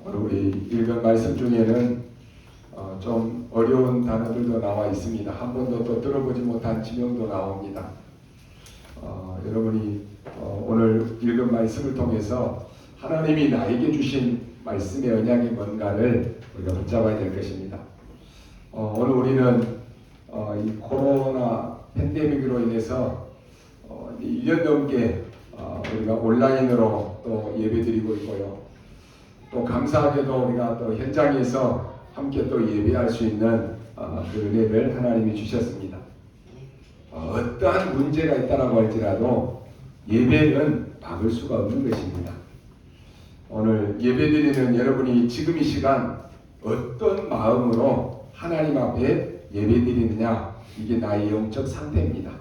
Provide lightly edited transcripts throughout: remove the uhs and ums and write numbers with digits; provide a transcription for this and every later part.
오늘 우리 읽은 말씀 중에는 좀 어려운 단어들도 나와 있습니다. 한 번도 또 들어보지 못한 지명도 나옵니다. 여러분이 오늘 읽은 말씀을 통해서 하나님이 나에게 주신 말씀의 언약이 뭔가를 우리가 붙잡아야 될 것입니다. 오늘 우리는 이 코로나 팬데믹으로 인해서 1년 넘게 우리가 온라인으로 또 예배드리고 있고요. 또 감사하게도 우리가 또 현장에서 함께 또 예배할 수 있는 그 은혜를 하나님이 주셨습니다. 어떠한 문제가 있다라고 할지라도 예배는 막을 수가 없는 것입니다. 오늘 예배드리는 여러분이 지금 이 시간 어떤 마음으로 하나님 앞에 예배드리느냐, 이게 나의 영적 상태입니다.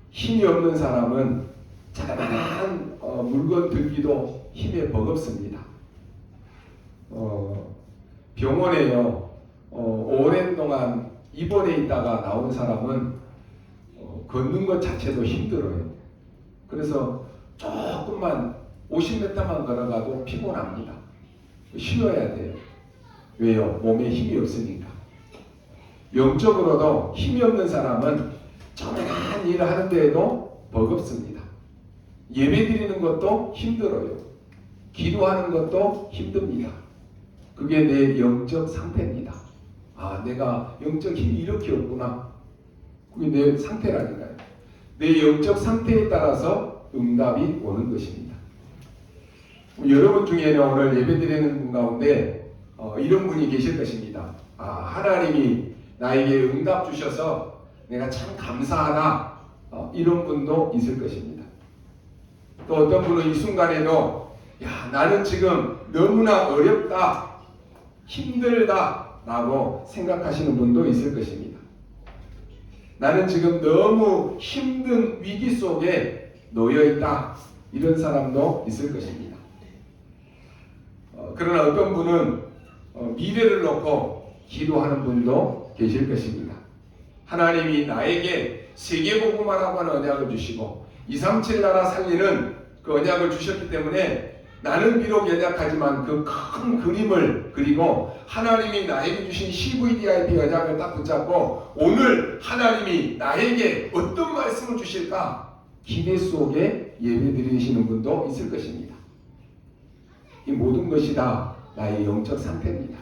힘이 없는 사람은 자그마한 물건 들기도 힘에 버겁습니다. 병원에요, 오랜 동안 입원해 있다가 나온 사람은 걷는 것 자체도 힘들어요. 그래서 조금만 50m만 걸어가도 피곤합니다. 쉬어야 돼요. 왜요? 몸에 힘이 없으니까. 영적으로도 힘이 없는 사람은 조그만 일을 하는데도 버겁습니다. 예배 드리는 것도 힘들어요. 기도하는 것도 힘듭니다. 그게 내 영적 상태입니다. 내가 영적 힘이 이렇게 없구나. 그게 내 상태라니까요. 내 영적 상태에 따라서 응답이 오는 것입니다. 여러분 중에는 오늘 예배드리는 분 가운데 이런 분이 계실 것입니다. 하나님이 나에게 응답 주셔서 내가 참 감사하다. 이런 분도 있을 것입니다. 또 어떤 분은 이 순간에도 나는 지금 너무나 어렵다, 힘들다 라고 생각하시는 분도 있을 것입니다. 나는 지금 너무 힘든 위기 속에 놓여있다, 이런 사람도 있을 것입니다. 그러나 어떤 분은 미래를 놓고 기도하는 분도 계실 것입니다. 하나님이 나에게 세계복음화라고 하는 언약을 주시고 237 나라 살리는 그 언약을 주셨기 때문에 나는 비록 연약하지만 그 큰 그림을 그리고 하나님이 나에게 주신 CVDIP 언약을 딱 붙잡고 오늘 하나님이 나에게 어떤 말씀을 주실까 기대 속에 예배 드리시는 분도 있을 것입니다. 이 모든 것이 다 나의 영적 상태입니다.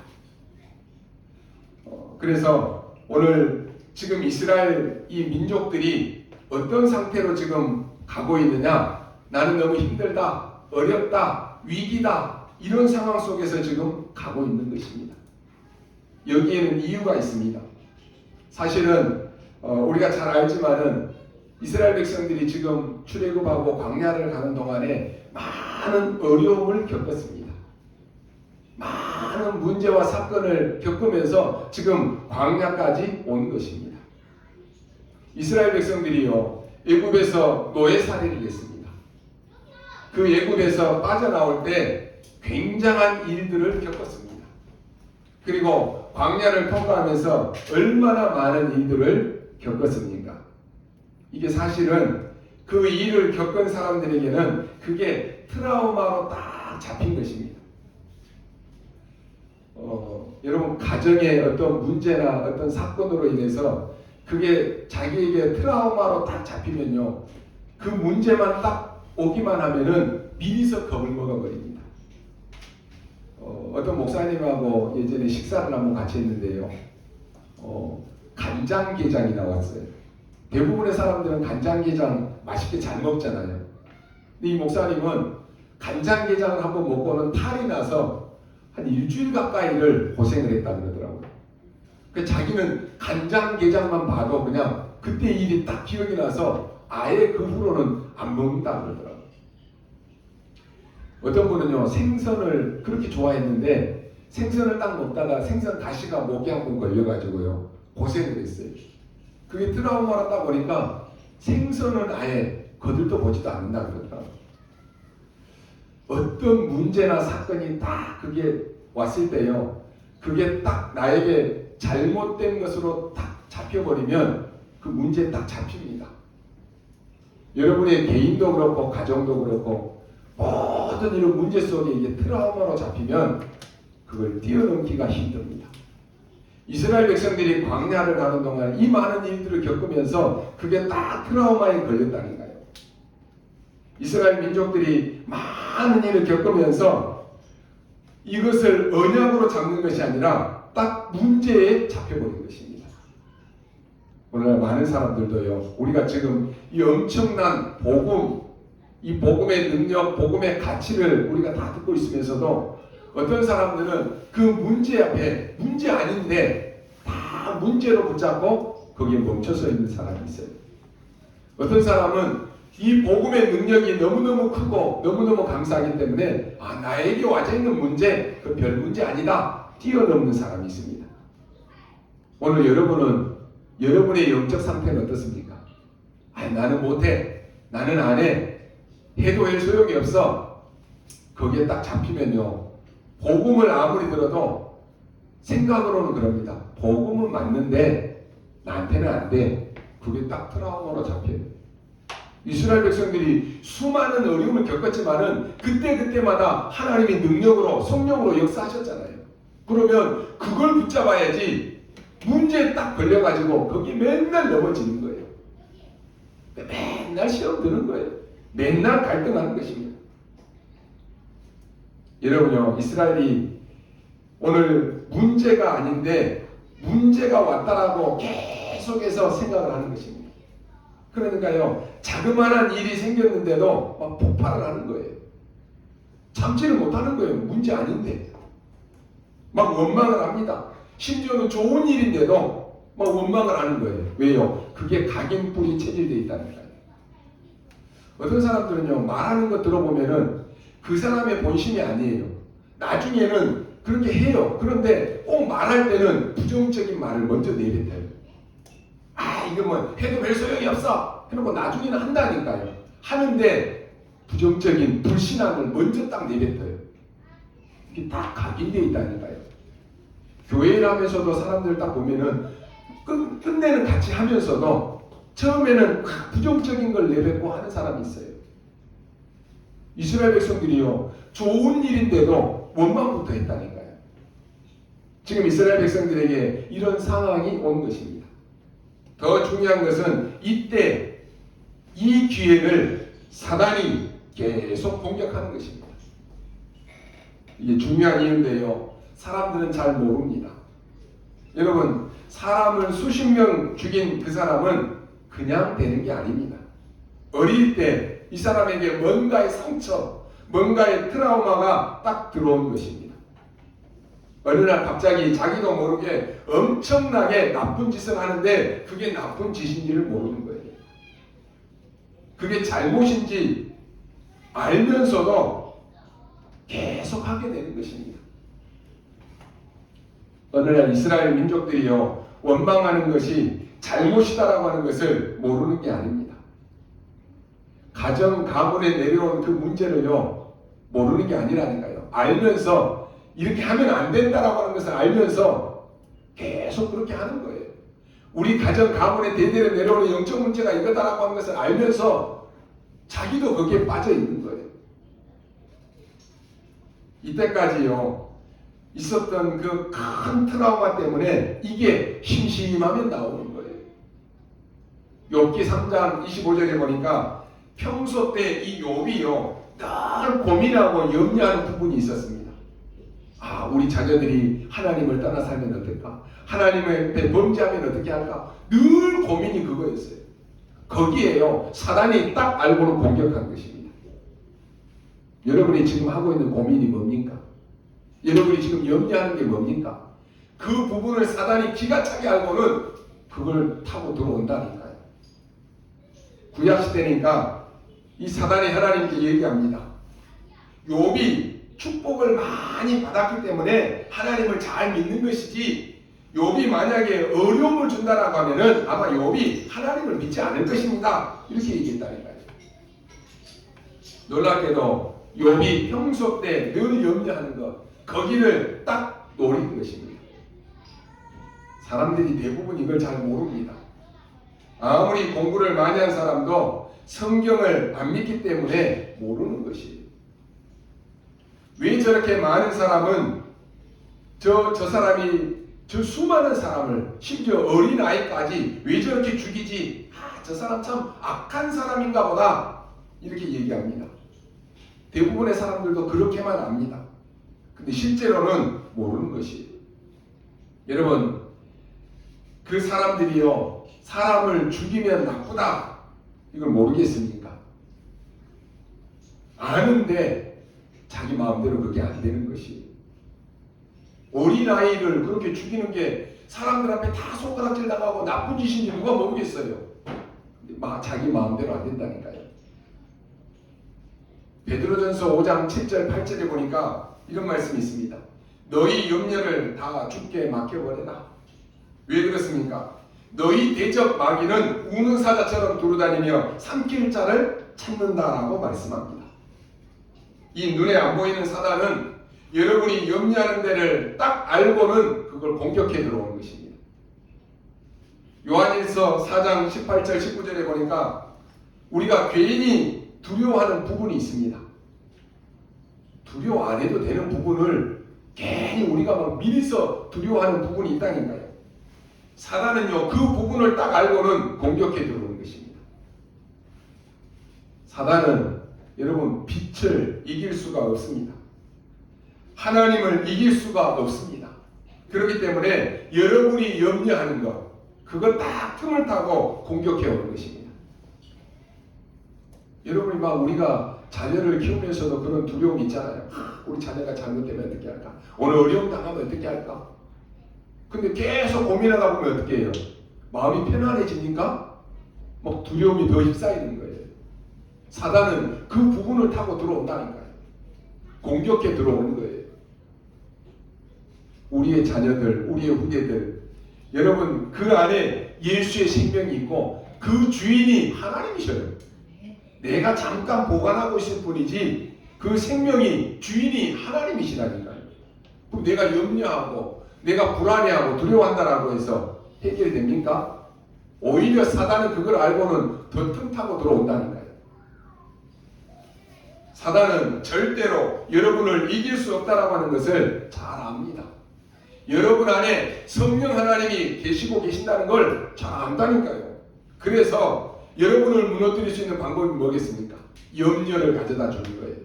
그래서 오늘 지금 이스라엘 이 민족들이 어떤 상태로 지금 가고 있느냐, 나는 너무 힘들다, 어렵다, 위기다, 이런 상황 속에서 지금 가고 있는 것입니다. 여기에는 이유가 있습니다. 사실은 우리가 잘 알지만은 이스라엘 백성들이 지금 출애굽하고 광야를 가는 동안에 많은 어려움을 겪었습니다. 많은 문제와 사건을 겪으면서 지금 광야까지 온 것입니다. 이스라엘 백성들이요, 애굽에서 노예살이를 했습니다. 그 애굽에서 빠져나올 때 굉장한 일들을 겪었습니다. 그리고 광야를 통과하면서 얼마나 많은 일들을 겪었습니까? 이게 사실은 그 일을 겪은 사람들에게는 그게 트라우마로 딱 잡힌 것입니다. 여러분, 가정의 어떤 문제나 어떤 사건으로 인해서 그게 자기에게 트라우마로 딱 잡히면요, 그 문제만 딱 오기만 하면은 미리서 겁을 먹어버립니다. 어떤 목사님하고 예전에 식사를 한번 같이 했는데요, 간장게장이 나왔어요. 대부분의 사람들은 간장게장 맛있게 잘 먹잖아요. 근데 이 목사님은 간장게장을 한번 먹고는 탈이 나서 한 일주일 가까이를 고생을 했다 그러더라고요. 자기는 간장게장만 봐도 그냥 그때 일이 딱 기억이 나서 아예 그 후로는 안 먹는다 그러더라고요. 어떤 분은요, 생선을 그렇게 좋아했는데 생선을 딱 먹다가 생선 가시가 목에 한번 걸려가지고요, 고생을 했어요. 그게 트라우마라 딱 보니까 생선은 아예 거들떠 보지도 않는다 그러더라고요. 어떤 문제나 사건이 딱 그게 왔을 때요, 그게 딱 나에게 잘못된 것으로 딱 잡혀버리면 그 문제에 딱 잡힙니다. 여러분의 개인도 그렇고 가정도 그렇고 모든 이런 문제 속에 이게 트라우마로 잡히면 그걸 뛰어넘기가 힘듭니다. 이스라엘 백성들이 광야를 가는 동안 이 많은 일들을 겪으면서 그게 딱 트라우마에 걸렸다니까요. 이스라엘 민족들이 많은 일을 겪으면서 이것을 언약으로 잡는 것이 아니라 딱 문제에 잡혀버린 것입니다. 오늘날 많은 사람들도요, 우리가 지금 이 엄청난 복음, 이 복음의 능력, 복음의 가치를 우리가 다 듣고 있으면서도 어떤 사람들은 그 문제 앞에 문제 아닌데 다 문제로 붙잡고 거기에 멈춰서 있는 사람이 있어요. 어떤 사람은 이 복음의 능력이 너무너무 크고 너무너무 감사하기 때문에 나에게 와져 있는 문제, 그 별 문제 아니다, 뛰어넘는 사람이 있습니다. 오늘 여러분은 여러분의 영적 상태는 어떻습니까? 나는 못해, 나는 안 해, 해도 해 소용이 없어. 거기에 딱 잡히면요, 복음을 아무리 들어도 생각으로는 그럽니다. 복음은 맞는데 나한테는 안 돼. 그게 딱 트라우마로 잡혀요. 이스라엘 백성들이 수많은 어려움을 겪었지만은 그때마다 하나님이 능력으로 성령으로 역사하셨잖아요. 그러면 그걸 붙잡아야지 문제에 딱 걸려가지고 거기 맨날 넘어지는 거예요. 맨날 시험 드는 거예요. 맨날 갈등하는 것입니다. 여러분요, 이스라엘이 오늘 문제가 아닌데 문제가 왔다라고 계속해서 생각을 하는 것입니다. 그러니까요, 자그마한 일이 생겼는데도 막 폭발을 하는 거예요. 참지를 못하는 거예요. 문제 아닌데 막 원망을 합니다. 심지어는 좋은 일인데도 막 원망을 하는 거예요. 왜요? 그게 각인뿔이 체질되어 있다니까요. 어떤 사람들은요, 말하는 거 들어보면은 그 사람의 본심이 아니에요. 나중에는 그렇게 해요. 그런데 꼭 말할 때는 부정적인 말을 먼저 내뱉어요. 이거 뭐 해도 별 소용이 없어 해놓고 나중에는 한다니까요. 하는데 부정적인 불신앙을 먼저 딱 내뱉어요. 이게 다 각인되어 있다니까요. 교회를 하면서도 사람들 딱 보면은 끝내는 같이 하면서도 처음에는 부정적인 걸 내뱉고 하는 사람이 있어요. 이스라엘 백성들이요, 좋은 일인데도 원망부터 했다니까요. 지금 이스라엘 백성들에게 이런 상황이 온 것입니다. 더 중요한 것은 이때 이 기회를 사단이 계속 공격하는 것입니다. 이게 중요한 이유인데요, 사람들은 잘 모릅니다. 여러분, 사람을 수십 명 죽인 그 사람은 그냥 되는 게 아닙니다. 어릴 때 이 사람에게 뭔가의 상처, 뭔가의 트라우마가 딱 들어온 것입니다. 어느 날 갑자기 자기도 모르게 엄청나게 나쁜 짓을 하는데 그게 나쁜 짓인지를 모르는 거예요. 그게 잘못인지 알면서도 계속 하게 되는 것입니다. 어느 날 이스라엘 민족들이요, 원망하는 것이 잘못이다라고 하는 것을 모르는 게 아닙니다. 가정 가문에 내려온 그 문제를요, 모르는 게 아니라니까요. 알면서 이렇게 하면 안 된다라고 하는 것을 알면서 계속 그렇게 하는 거예요. 우리 가정 가문에 대대로 내려오는 영적 문제가 이거다라고 하는 것을 알면서 자기도 거기에 빠져 있는 거예요. 이때까지요, 있었던 그 큰 트라우마 때문에 이게 심심하면 나오는 거예요. 욥기 3장 25절에 보니까 평소 때 이 욥이요, 늘 고민하고 염려하는 부분이 있었습니다. 우리 자녀들이 하나님을 떠나 살면 어떨까? 하나님의 범죄하면 어떻게 할까? 늘 고민이 그거였어요. 거기에요, 사단이 딱 알고는 공격한 것입니다. 여러분이 지금 하고 있는 고민이 뭡니까? 여러분이 지금 염려하는 게 뭡니까? 그 부분을 사단이 기가 차게 알고는 그걸 타고 들어온다니까요. 구약시대니까 이 사단이 하나님께 얘기합니다. 욥이 축복을 많이 받았기 때문에 하나님을 잘 믿는 것이지, 욥이 만약에 어려움을 준다라고 하면은 아마 욥이 하나님을 믿지 않을 것입니다. 이렇게 얘기했다니까요. 놀랍게도 욥이 평소 때 늘 염려하는 것, 거기를 딱 노린 것입니다. 사람들이 대부분 이걸 잘 모릅니다. 아무리 공부를 많이 한 사람도 성경을 안 믿기 때문에 모르는 것이에요. 왜 저렇게 많은 사람은 저 사람이 저 수많은 사람을 심지어 어린아이까지 왜 저렇게 죽이지? 저 사람 참 악한 사람인가 보다 이렇게 얘기합니다. 대부분의 사람들도 그렇게만 압니다. 근데 실제로는 모르는 것이에요. 여러분, 그 사람들이요, 사람을 죽이면 나쁘다 이걸 모르겠습니까? 아는데 자기 마음대로 그게 안 되는 것이에요. 어린아이를 그렇게 죽이는 게 사람들 앞에 다 손가락질 나가고 나쁜 짓인지 누가 모르겠어요. 근데 자기 마음대로 안 된다니까요. 베드로전서 5장 7절 8절에 보니까 이런 말씀이 있습니다. 너희 염려를 다 주께 맡겨버려라. 왜 그렇습니까? 너희 대적 마귀는 우는 사자처럼 두루다니며 삼킬 자를 찾는다라고 말씀합니다. 이 눈에 안 보이는 사단은 여러분이 염려하는 데를 딱 알고는 그걸 공격해 들어오는 것입니다. 요한일서 4장 18절 19절에 보니까 우리가 괜히 두려워하는 부분이 있습니다. 두려워 안 해도 되는 부분을 괜히 우리가 막 미리서 두려워하는 부분이 있다니까요. 사단은요, 그 부분을 딱 알고는 공격해 들어오는 것입니다. 사단은 여러분 빛을 이길 수가 없습니다. 하나님을 이길 수가 없습니다. 그렇기 때문에 여러분이 염려하는 것, 그거 딱 틈을 타고 공격해 오는 것입니다. 여러분이 막 우리가 자녀를 키우면서도 그런 두려움이 있잖아요. 우리 자녀가 잘못되면 어떻게 할까? 오늘 어려움 당하면 어떻게 할까? 근데 계속 고민하다 보면 어떻게 해요? 마음이 편안해집니까? 막 두려움이 더 휩싸이는 거예요. 사단은 그 부분을 타고 들어온다니까요. 공격해 들어오는 거예요. 우리의 자녀들, 우리의 후대들, 여러분 그 안에 예수의 생명이 있고 그 주인이 하나님이셔요. 내가 잠깐 보관하고 있을 뿐이지 그 생명이 주인이 하나님이시라니까요. 그럼 내가 염려하고 내가 불안해하고 두려워한다라고 해서 해결됩니까? 오히려 사단은 그걸 알고는 더 틈타고 들어온다니까요. 사단은 절대로 여러분을 이길 수 없다라고 하는 것을 잘 압니다. 여러분 안에 성령 하나님이 계시고 계신다는 걸 잘 안다니까요. 그래서 여러분을 무너뜨릴 수 있는 방법이 뭐겠습니까? 염려를 가져다 주는 거예요.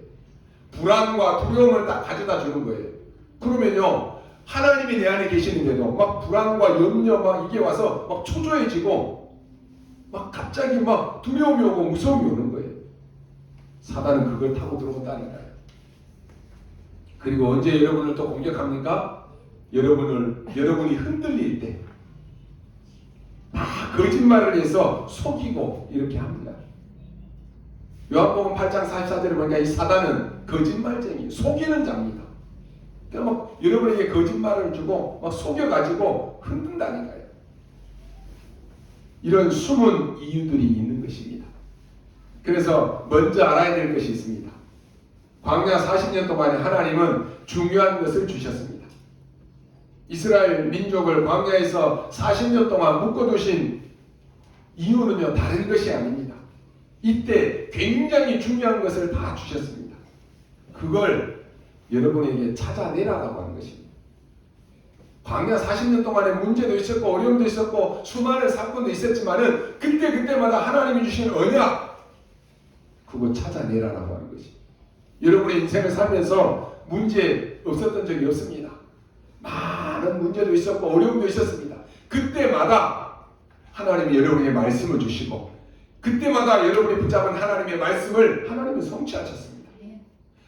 불안과 두려움을 딱 가져다 주는 거예요. 그러면요, 하나님이 내 안에 계시는데도 막 불안과 염려 막 이게 와서 막 초조해지고 막 갑자기 막 두려움이 오고 무서움이 오는 거예요. 사단은 그걸 타고 들어온다니까요. 그리고 언제 여러분을 또 공격합니까? 여러분이 흔들릴 때 다 거짓말을 해서 속이고 이렇게 합니다. 요한복음 8장 44절에 보니까 이 사단은 거짓말쟁이, 속이는 자입니다. 그러니까 막 여러분에게 거짓말을 주고 막 속여가지고 흔든다니까요. 이런 숨은 이유들이 있는 것입니다. 그래서 먼저 알아야 될 것이 있습니다. 광야 40년 동안에 하나님은 중요한 것을 주셨습니다. 이스라엘 민족을 광야에서 40년 동안 묶어두신 이유는요, 다른 것이 아닙니다. 이때 굉장히 중요한 것을 다 주셨습니다. 그걸 여러분에게 찾아내라라고 하는 것입니다. 광야 40년 동안에 문제도 있었고 어려움도 있었고 수많은 사건도 있었지만은 그때마다 하나님이 주신 언약, 그거 찾아내라라고 하는 것입니다. 여러분의 인생을 살면서 문제 없었던 적이 없습니다. 많은 문제도 있었고 어려움도 있었습니다. 그때마다 하나님이 여러분에게 말씀을 주시고 그때마다 여러분이 붙잡은 하나님의 말씀을 하나님은 성취하셨습니다.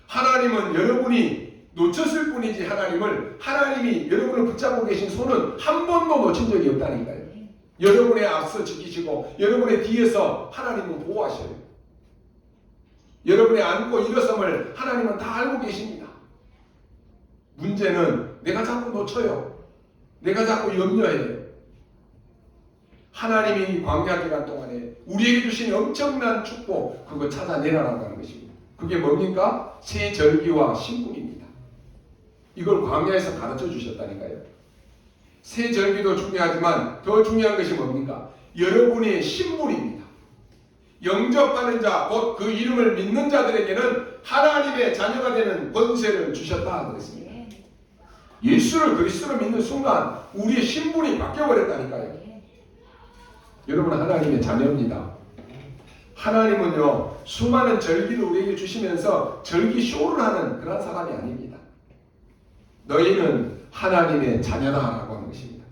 하나님은 여러분이 놓쳤을 뿐이지 하나님이 여러분을 붙잡고 계신 손은 한 번도 놓친 적이 없다니까요. 여러분의 앞서 지키시고 여러분의 뒤에서 하나님은 보호하셔요. 여러분의 안고 일어섬을 하나님은 다 알고 계십니다. 문제는 내가 자꾸 놓쳐요. 내가 자꾸 염려해요. 하나님이 광야 기간 동안에 우리에게 주신 엄청난 축복, 그거 찾아내라라고 하는 것입니다. 그게 뭡니까? 새 절기와 신분입니다. 이걸 광야에서 가르쳐 주셨다니까요. 새 절기도 중요하지만 더 중요한 것이 뭡니까? 여러분의 신분입니다. 영접하는 자, 곧 그 이름을 믿는 자들에게는 하나님의 자녀가 되는 권세를 주셨다 그랬습니다. 예수를 그리스도로 믿는 순간 우리의 신분이 바뀌어버렸다니까요. 여러분 하나님의 자녀입니다. 하나님은요 수많은 절기를 우리에게 주시면서 절기 쇼를 하는 그런 사람이 아닙니다. 너희는 하나님의 자녀다라고 하는 것입니다.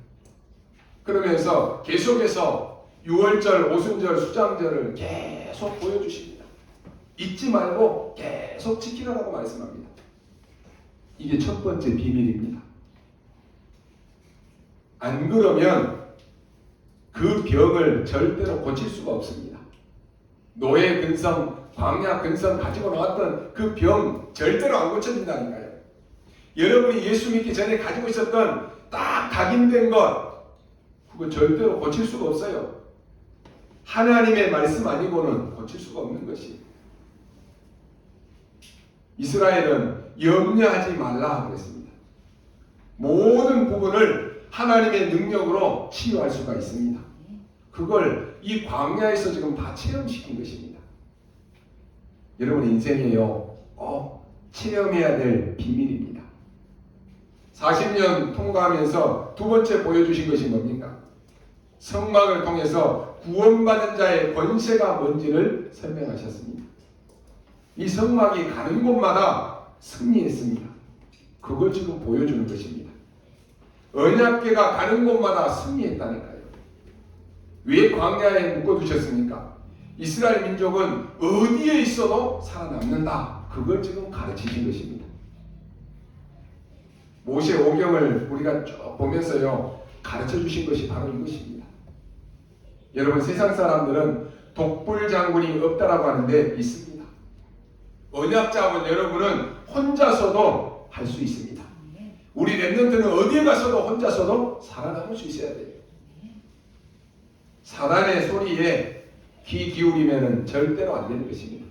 그러면서 계속해서 유월절, 오순절, 수장절을 계속 보여주십니다. 잊지 말고 계속 지키라고 말씀합니다. 이게 첫 번째 비밀입니다. 안 그러면 그 병을 절대로 고칠 수가 없습니다. 노예 근성, 광야 근성 가지고 나왔던 그 병 절대로 안 고쳐진다니까요. 여러분이 예수 믿기 전에 가지고 있었던 딱 각인된 것 그거 절대로 고칠 수가 없어요. 하나님의 말씀 아니고는 고칠 수가 없는 것이. 이스라엘은 염려하지 말라 그랬습니다. 모든 부분을 하나님의 능력으로 치유할 수가 있습니다. 그걸 이 광야에서 지금 다 체험시킨 것입니다. 여러분 인생이에요. 체험해야 될 비밀입니다. 40년 통과하면서 두 번째 보여주신 것이 뭡니까? 성막을 통해서 구원받은 자의 권세가 뭔지를 설명하셨습니다. 이 성막이 가는 곳마다 승리했습니다. 그걸 지금 보여주는 것입니다. 언약궤가 가는 곳마다 승리했다니까요. 왜 광야에 묶어두셨습니까? 이스라엘 민족은 어디에 있어도 살아남는다. 그걸 지금 가르치신 것입니다. 모세 오경을 우리가 쭉 보면서요 가르쳐 주신 것이 바로 이것입니다. 여러분 세상 사람들은 독불 장군이 없다라고 하는데 있습니다. 언약 잡은 여러분은 혼자서도 할 수 있습니다. 우리 렘넌트는 어디에 가서도 혼자서도 살아남을 수 있어야 돼요. 사단의 소리에 귀 기울이면 절대로 안 되는 것입니다.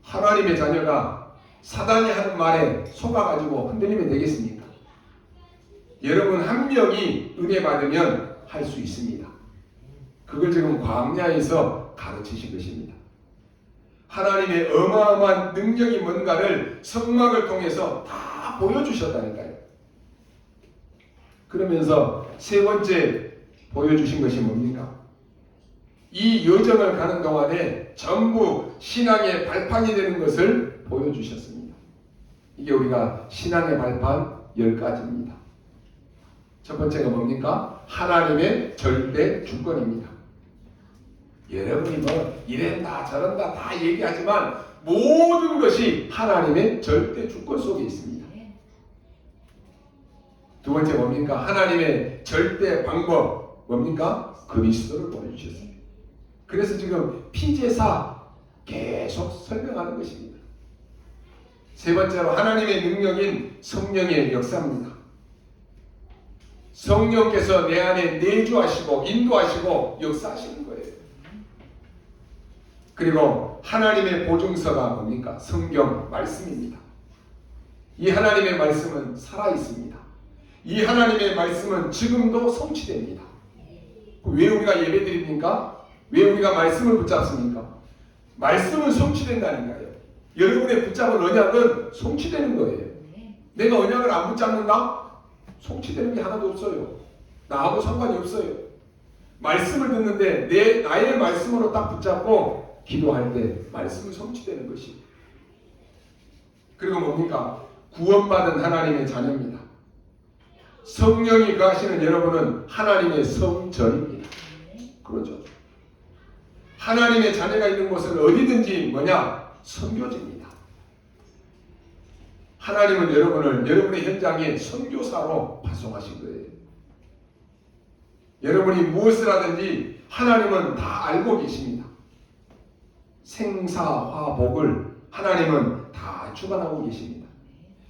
하나님의 자녀가 사단이 하는 말에 속아가지고 흔들리면 되겠습니까? 여러분 한 명이 은혜 받으면 할 수 있습니다. 그걸 지금 광야에서 가르치신 것입니다. 하나님의 어마어마한 능력이 뭔가를 성막을 통해서 다 보여주셨다니까요. 그러면서 세 번째 보여주신 것이 뭡니까? 이 여정을 가는 동안에 전부 신앙의 발판이 되는 것을 보여주셨습니다. 이게 우리가 신앙의 발판 10가지입니다. 첫 번째가 뭡니까? 하나님의 절대 주권입니다. 여러분이 뭐 이랬다 저런다 다 얘기하지만 모든 것이 하나님의 절대 주권 속에 있습니다. 두 번째 뭡니까? 하나님의 절대 방법 뭡니까? 그리스도를 보여주셨습니다. 그래서 지금 피제사 계속 설명하는 것입니다. 세 번째로 하나님의 능력인 성령의 역사입니다. 성령께서 내 안에 내주하시고 인도하시고 역사하시는 거예요. 그리고 하나님의 보증서가 뭡니까? 성경 말씀입니다. 이 하나님의 말씀은 살아있습니다. 이 하나님의 말씀은 지금도 성취됩니다. 왜 우리가 예배드립니까? 왜 우리가 말씀을 붙잡습니까? 말씀은 성취된다니까요. 여러분의 붙잡은 언약은 성취되는 거예요. 내가 언약을 안 붙잡는다? 성취되는 게 하나도 없어요. 나하고 상관이 없어요. 말씀을 듣는데 나의 말씀으로 딱 붙잡고 기도할 때 말씀은 성취되는 것이. 그리고 뭡니까? 구원받은 하나님의 자녀입니다. 성령이 거하시는 여러분은 하나님의 성전입니다. 그렇죠. 하나님의 자녀가 있는 곳은 어디든지 뭐냐? 선교지입니다. 하나님은 여러분을 여러분의 현장에 선교사로 파송하신 거예요. 여러분이 무엇을 하든지 하나님은 다 알고 계십니다. 생사화복을 하나님은 다 주관하고 계십니다.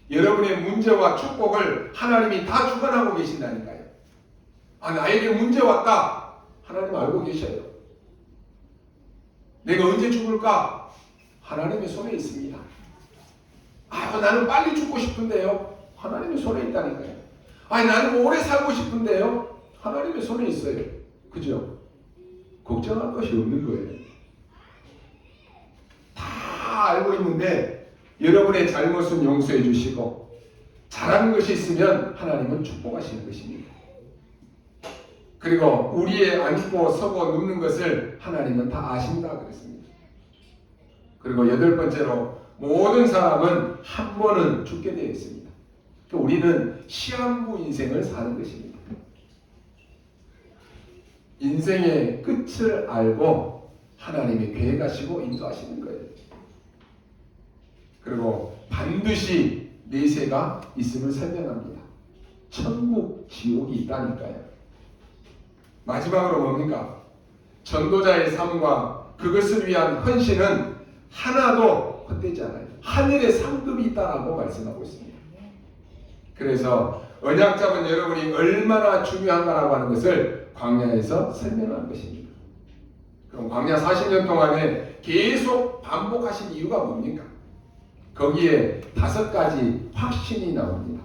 여러분의 문제와 축복을 하나님이 다 주관하고 계신다니까요. 나에게 문제 왔다. 하나님 알고 계셔요. 내가 언제 죽을까? 하나님의 손에 있습니다. 나는 빨리 죽고 싶은데요. 하나님의 손에 있다니까요. 나는 오래 살고 싶은데요. 하나님의 손에 있어요. 그죠? 걱정할 것이 없는 거예요. 알고 있는데 여러분의 잘못은 용서해 주시고 잘하는 것이 있으면 하나님은 축복하시는 것입니다. 그리고 우리의 앉고 서고 눕는 것을 하나님은 다 아신다 그랬습니다. 그리고 8번째로 모든 사람은 한 번은 죽게 되어 있습니다. 우리는 시한부 인생을 사는 것입니다. 인생의 끝을 알고 하나님이 계획하시고 인도하시는 거예요. 그리고 반드시 내세가 있음을 설명합니다. 천국, 지옥이 있다니까요. 마지막으로 뭡니까? 전도자의 삶과 그것을 위한 헌신은 하나도 헛되지 않아요. 하늘의 상급이 있다라고 말씀하고 있습니다. 그래서 언약 잡은 여러분이 얼마나 중요한가라고 하는 것을 광야에서 설명한 것입니다. 그럼 광야 40년 동안에 계속 반복하신 이유가 뭡니까? 거기에 5가지 확신이 나옵니다.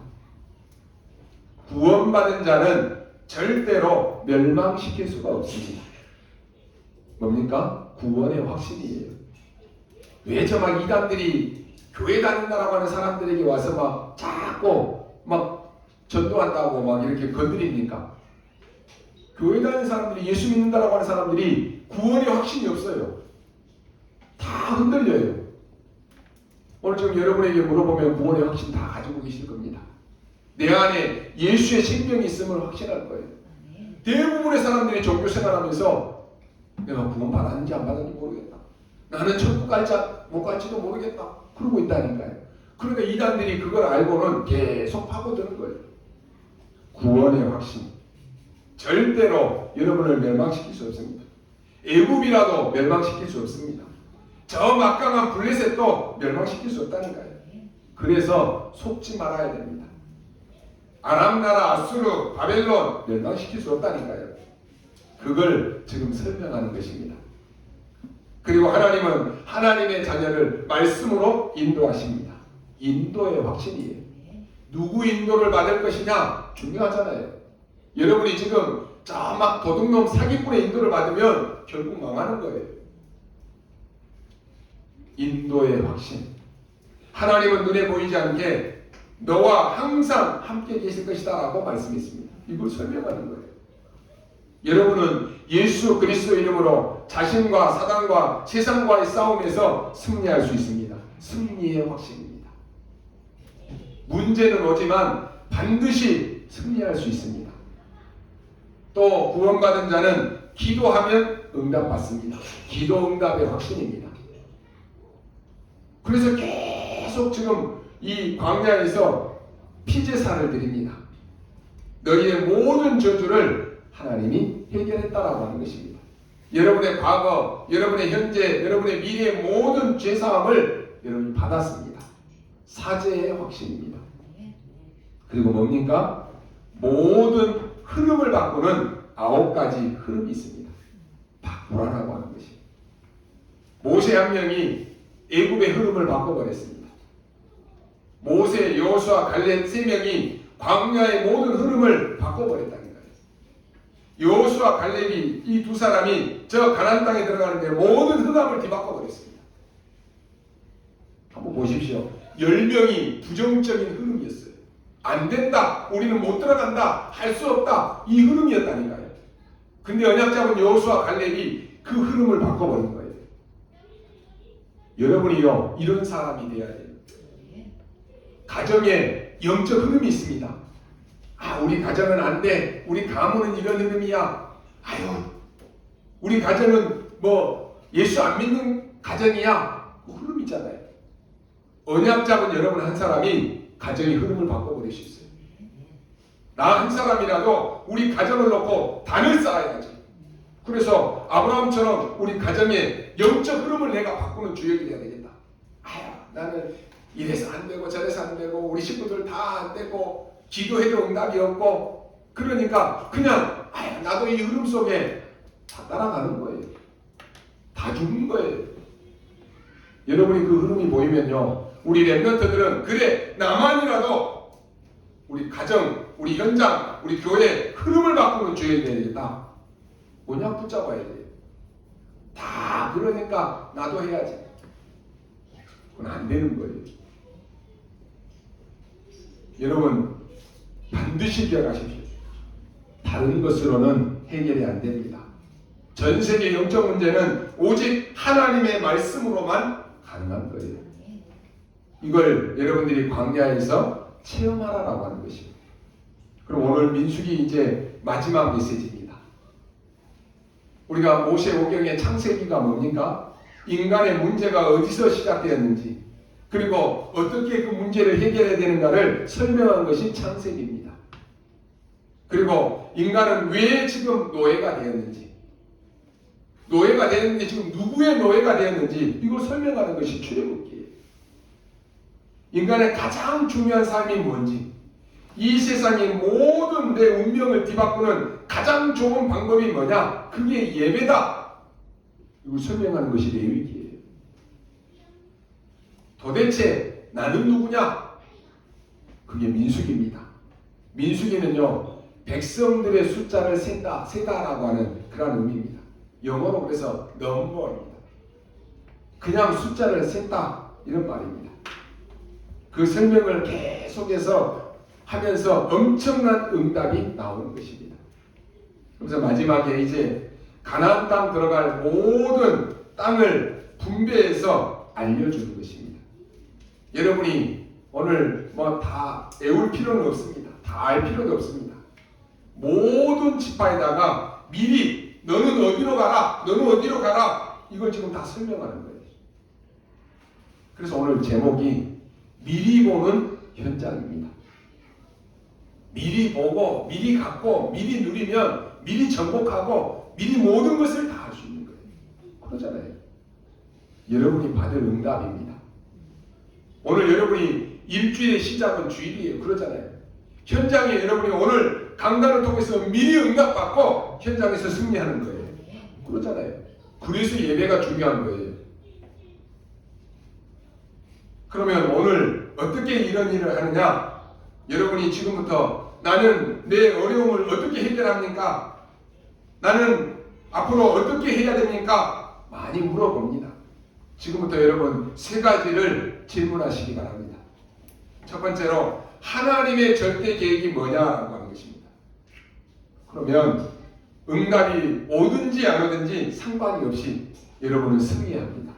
구원받은 자는 절대로 멸망시킬 수가 없습니다. 뭡니까? 구원의 확신이에요. 왜 저 막 이단들이 교회 다닌다라고 하는 사람들에게 와서 막 자꾸 막 전도한다고 막 이렇게 건드립니까? 교회 다니는 사람들이 예수 믿는다라고 하는 사람들이 구원의 확신이 없어요. 다 흔들려요. 오늘 지금 여러분에게 물어보면 구원의 확신 다 가지고 계실 겁니다. 내 안에 예수의 생명이 있음을 확신할 거예요. 대부분의 사람들이 종교 생활하면서 내가 구원 받았는지 안 받았는지 모르겠다. 나는 천국 갈지 못 갈지도 모르겠다. 그러고 있다니까요. 그러니까 이단들이 그걸 알고는 계속 파고드는 거예요. 구원의 확신. 절대로 여러분을 멸망시킬 수 없습니다. 애굽이라도 멸망시킬 수 없습니다. 저 막강한 블레셋도 멸망시킬 수 없다니까요. 그래서 속지 말아야 됩니다. 아람 나라, 아수르, 바벨론 멸망시킬 수 없다니까요. 그걸 지금 설명하는 것입니다. 그리고 하나님은 하나님의 자녀를 말씀으로 인도하십니다. 인도의 확신이에요. 누구 인도를 받을 것이냐 중요하잖아요. 여러분이 지금 저 막 도둑놈 사기꾼의 인도를 받으면 결국 망하는 거예요. 인도의 확신. 하나님은 눈에 보이지 않게 너와 항상 함께 계실 것이다 라고 말씀했습니다. 이걸 설명하는 거예요. 여러분은 예수 그리스도 이름으로 자신과 사단과 세상과의 싸움에서 승리할 수 있습니다. 승리의 확신입니다. 문제는 오지만 반드시 승리할 수 있습니다. 또 구원받은 자는 기도하면 응답받습니다. 기도 응답의 확신입니다. 그래서 계속 지금 이 광야에서 피제사를 드립니다. 너희의 모든 저주를 하나님이 해결했다라고 하는 것입니다. 여러분의 과거, 여러분의 현재, 여러분의 미래의 모든 죄사함을 여러분이 받았습니다. 사죄의 확신입니다. 그리고 뭡니까? 모든 흐름을 바꾸는 9가지 흐름이 있습니다. 바꾸라라고 하는 것입니다. 모세 한 명이 애굽의 흐름을 바꿔버렸습니다. 모세, 여호수아, 갈렙 3명이 광야의 모든 흐름을 바꿔버렸다는 거예요. 여호수아, 갈렙이 이 2사람이 저 가나안 땅에 들어가는데 모든 흑암을 뒤바꿔버렸습니다. 한번 보십시오. 10명이 부정적인 흐름이었어요. 안 된다, 우리는 못 들어간다, 할 수 없다, 이 흐름이었다니까요. 근데 언약 잡은 여호수아, 갈렙이 그 흐름을 바꿔버린 거예요. 여러분이요, 이런 사람이 되어야 돼요. 가정에 영적 흐름이 있습니다. 아, 우리 가정은 안 돼. 우리 가문은 이런 흐름이야. 아유, 우리 가정은 뭐 예수 안 믿는 가정이야. 뭐 흐름 있잖아요. 언약 잡은 여러분 한 사람이 가정의 흐름을 바꿔버릴 수 있어요. 나 한 사람이라도 우리 가정을 놓고 단을 쌓아야지. 그래서 아브라함처럼 우리 가정의 영적 흐름을 내가 바꾸는 주역이 돼야 되겠다. 아유, 나는 이래서 안 되고 저래서 안 되고 우리 식구들 다 안 되고 기도해도 응답이 없고 그러니까 그냥 아유, 나도 이 흐름 속에 다 따라가는 거예요. 다 죽는 거예요. 여러분이 그 흐름이 보이면요, 우리 렘넌트들은 그래, 나만이라도 우리 가정, 우리 현장, 우리 교회 흐름을 바꾸는 주역이 돼야 되겠다. 언약 붙잡아야 돼요. 다 그러니까 나도 해야지. 그건 안 되는 거예요. 여러분 반드시 기억하십시오. 다른 것으로는 해결이 안 됩니다. 전 세계 영적 문제는 오직 하나님의 말씀으로만 가능한 거예요. 이걸 여러분들이 광야에서 체험하라라고 하는 것입니다. 그럼 오늘 민수기 이제 마지막 메시지입니다. 우리가 모세오경의 창세기가 뭡니까? 인간의 문제가 어디서 시작되었는지 그리고 어떻게 그 문제를 해결해야 되는가를 설명한 것이 창세기입니다. 그리고 인간은 왜 지금 노예가 되었는지 지금 누구의 노예가 되었는지 이걸 설명하는 것이 출애굽기예요. 인간의 가장 중요한 삶이 뭔지 이 세상의 모든 내 운명을 뒤바꾸는 가장 좋은 방법이 뭐냐? 그게 예배다. 이걸 설명하는 것이 레위기예요. 도대체 나는 누구냐? 그게 민수기입니다. 민수기는요 백성들의 숫자를 세다라고 하는 그런 의미입니다. 영어로 그래서 number입니다. 그냥 숫자를 셌다 이런 말입니다. 그 설명을 계속해서 하면서 엄청난 응답이 나오는 것입니다. 그래서 마지막에 이제 가나안 땅 들어갈 모든 땅을 분배해서 알려주는 것입니다. 여러분이 오늘 뭐 다 외울 필요는 없습니다. 다 알 필요도 없습니다. 모든 지파에다가 미리 너는 어디로 가라, 너는 어디로 가라 이걸 지금 다 설명하는 거예요. 그래서 오늘 제목이 미리 보는 현장입니다. 미리 보고 미리 갖고 미리 누리면 미리 정복하고 미리 모든 것을 다 할 수 있는 거예요. 그러잖아요. 여러분이 받을 응답입니다. 오늘 여러분이 일주일의 시작은 주일이에요. 그러잖아요. 현장에 여러분이 오늘 강단을 통해서 미리 응답받고 현장에서 승리하는 거예요. 그러잖아요. 그래서 예배가 중요한 거예요. 그러면 오늘 어떻게 이런 일을 하느냐? 여러분이 지금부터 나는 내 어려움을 어떻게 해결합니까? 나는 앞으로 어떻게 해야 됩니까? 많이 물어봅니다. 지금부터 여러분 세 가지를 질문하시기 바랍니다. 첫 번째로 하나님의 절대 계획이 뭐냐라고 하는 것입니다. 그러면 응답이 오든지 안 오든지 상관이 없이 여러분은 승리합니다.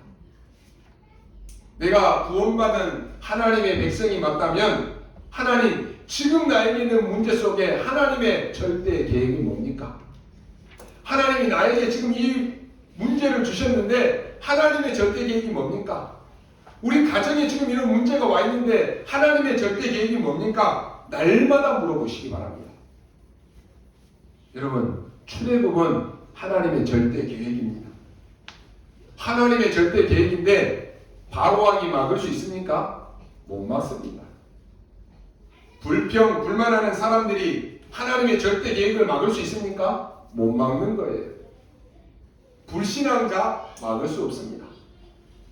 내가 구원받은 하나님의 백성이 맞다면 하나님 지금 나에게 있는 문제 속에 하나님의 절대 계획이 뭡니까? 하나님이 나에게 지금 이 문제를 주셨는데 하나님의 절대 계획이 뭡니까? 우리 가정에 지금 이런 문제가 와 있는데 하나님의 절대 계획이 뭡니까? 날마다 물어보시기 바랍니다. 여러분 출애굽은 하나님의 절대 계획입니다. 하나님의 절대 계획인데 바로왕이 막을 수 있습니까? 못 막습니다. 불만하는 사람들이 하나님의 절대 계획을 막을 수 있습니까? 못 막는 거예요. 불신앙자 막을 수 없습니다.